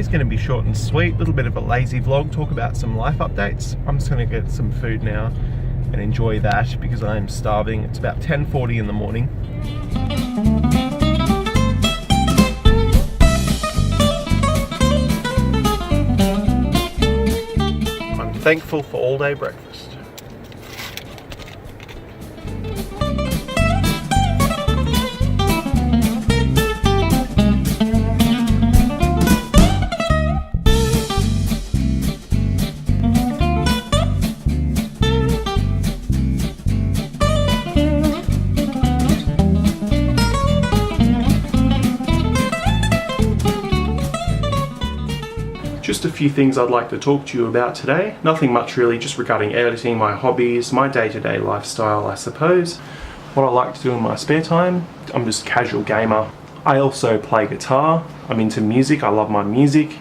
today's going to be short and sweet, a little bit of a lazy vlog, talk about some life updates. I'm just going to get some food now and enjoy that because I'm starving. It's about 10:40 in the morning. I'm thankful for all-day breakfast. Just a few things I'd like to talk to you about today. Nothing much really, just regarding editing, my hobbies, my day-to-day lifestyle, I suppose. What I like to do in my spare time. I'm just a casual gamer. I also play guitar. I'm into music. I love my music.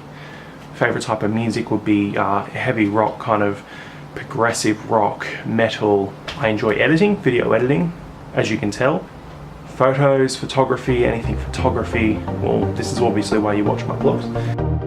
Favorite type of music would be heavy rock, kind of progressive rock, metal. I enjoy editing, video editing, as you can tell. Photos, photography, anything photography. Well, this is obviously why you watch my vlogs.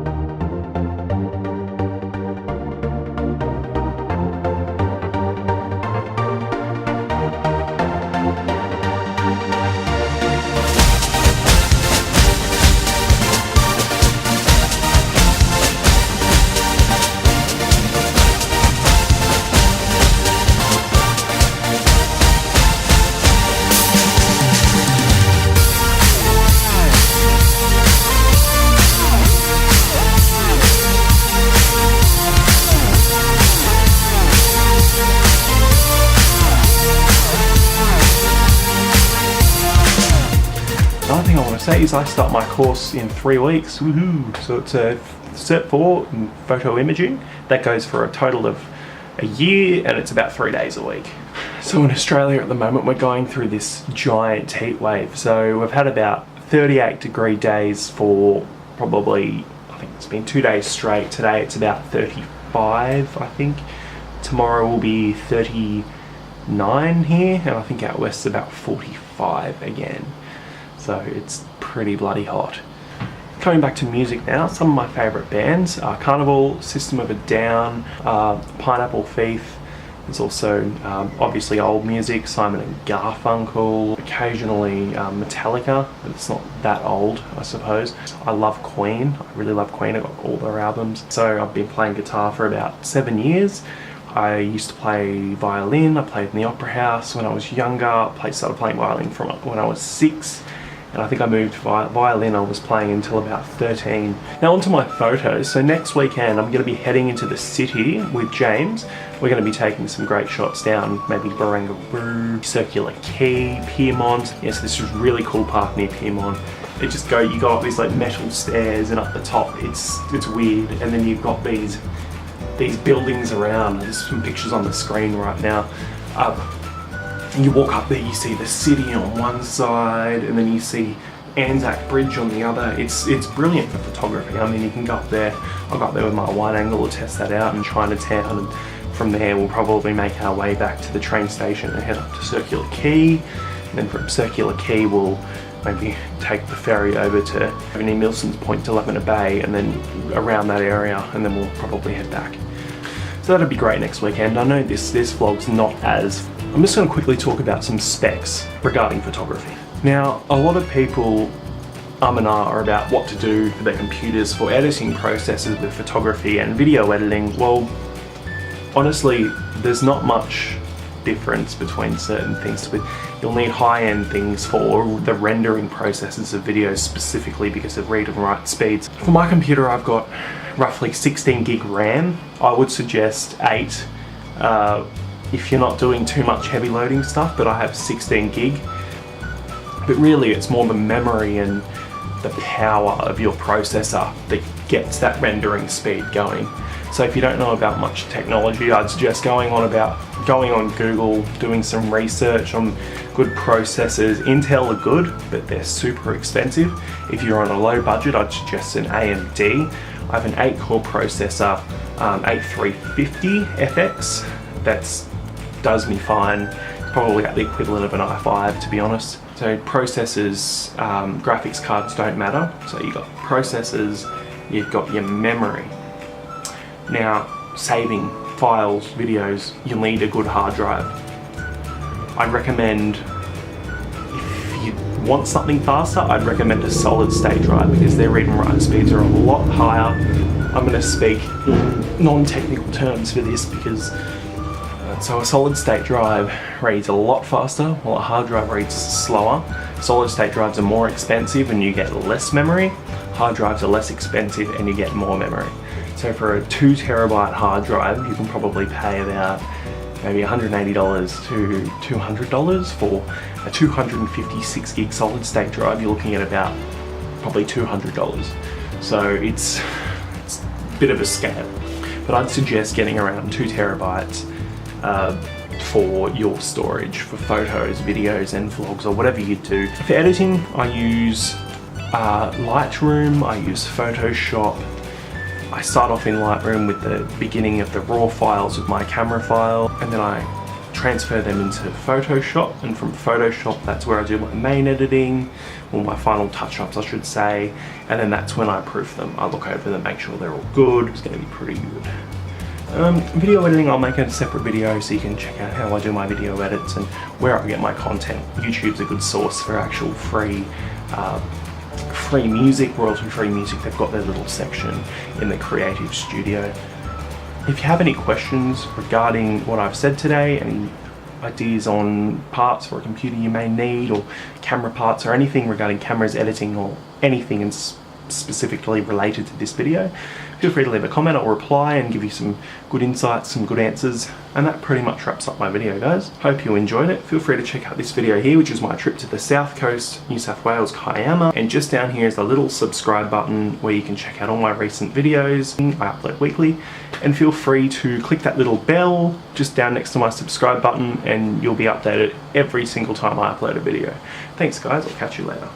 Another thing I want to say is I start my course in 3 weeks, woohoo! So it's a Cert 4 in photo imaging that goes for a total of a year, and it's about 3 days a week. So in Australia at the moment we're going through this giant heat wave. So we've had about 38-degree days for probably, I think it's been 2 days straight. Today it's about 35, I think. Tomorrow will be 39 here, and I think out west about 45 again. So it's pretty bloody hot. Coming back to music now, some of my favourite bands are Carnival, System of a Down, Pineapple Thief. There's also obviously old music, Simon and Garfunkel, occasionally Metallica, but it's not that old, I suppose. I love Queen, I really love Queen, I got all their albums. So I've been playing guitar for about 7 years. I used to play violin, I played in the opera house when I was younger. I started playing violin from when I was 6. And I think I moved violin, I was playing until about 13. Now onto my photos. So next weekend I'm going to be heading into the city with James. We're going to be taking some great shots down, maybe Barangaroo, Circular Quay, Pyrmont. Yes, this is a really cool park near Pyrmont. You go up these like metal stairs, and up the top it's weird, and then you've got these buildings around. There's some pictures on the screen right now. You walk up there, you see the city on one side, and then you see Anzac Bridge on the other. It's brilliant for photography. I mean, you can go up there. I'll go up there with my wide angle to test that out in Chinatown, and from there we'll probably make our way back to the train station and head up to Circular Quay. And then from Circular Quay we'll maybe take the ferry over to near Milson's Point to Lavender Bay, and then around that area, and then we'll probably head back. So that'll be great next weekend. I know this vlog's not as... I'm just going to quickly talk about some specs regarding photography. Now, a lot of people and ah about what to do for their computers for editing processes with photography and video editing. Well, honestly, there's not much difference between certain things. You'll need high-end things for the rendering processes of videos, specifically because of read and write speeds. For my computer, I've got roughly 16 gig RAM. I would suggest 8 if you're not doing too much heavy loading stuff, but I have 16 gig. But really it's more the memory and the power of your processor that gets that rendering speed going. So if you don't know about much technology, I'd suggest going on Google, doing some research on good processors. Intel are good, but they're super expensive. If you're on a low budget, I'd suggest an AMD. I have an 8-core processor, 8350 FX. That does me fine. Probably at the equivalent of an i5, to be honest. So processors, graphics cards don't matter. So you got processors, you've got your memory. Now, saving files, videos, you'll need a good hard drive. I'd recommend, if you want something faster, I'd recommend a solid state drive because their read and write speeds are a lot higher. I'm going to speak in non-technical terms for this because so a solid state drive reads a lot faster while a hard drive reads slower. Solid state drives are more expensive and you get less memory. Hard drives are less expensive and you get more memory. So for a 2 terabyte hard drive, you can probably pay about maybe $180 to $200. For a 256 gig solid state drive, you're looking at about probably $200. So it's a bit of a scale. But I'd suggest getting around 2 terabytes for your storage, for photos, videos and vlogs or whatever you do. For editing, I use Lightroom, I use Photoshop. I start off in Lightroom with the beginning of the raw files of my camera file, and then I transfer them into Photoshop, and from Photoshop that's where I do my main editing, or my final touch-ups I should say, and then that's when I proof them. I look over them, make sure they're all good. It's going to be pretty good. Video editing, I'll make a separate video so you can check out how I do my video edits and where I get my content. YouTube's a good source for actual free music, royalty-free music. They've got their little section in the creative studio. If you have any questions regarding what I've said today, any ideas on parts for a computer you may need, or camera parts, or anything regarding cameras, editing, or anything specifically related to this video, feel free to leave a comment or reply and give you some good insights, some good answers. And that pretty much wraps up my video, guys. Hope you enjoyed it. Feel free to check out this video here, which is my trip to the south coast, New South Wales, Kiama. And just down here is a little subscribe button where you can check out all my recent videos. I upload weekly. And feel free to click that little bell just down next to my subscribe button and you'll be updated every single time I upload a video. Thanks guys, I'll catch you later.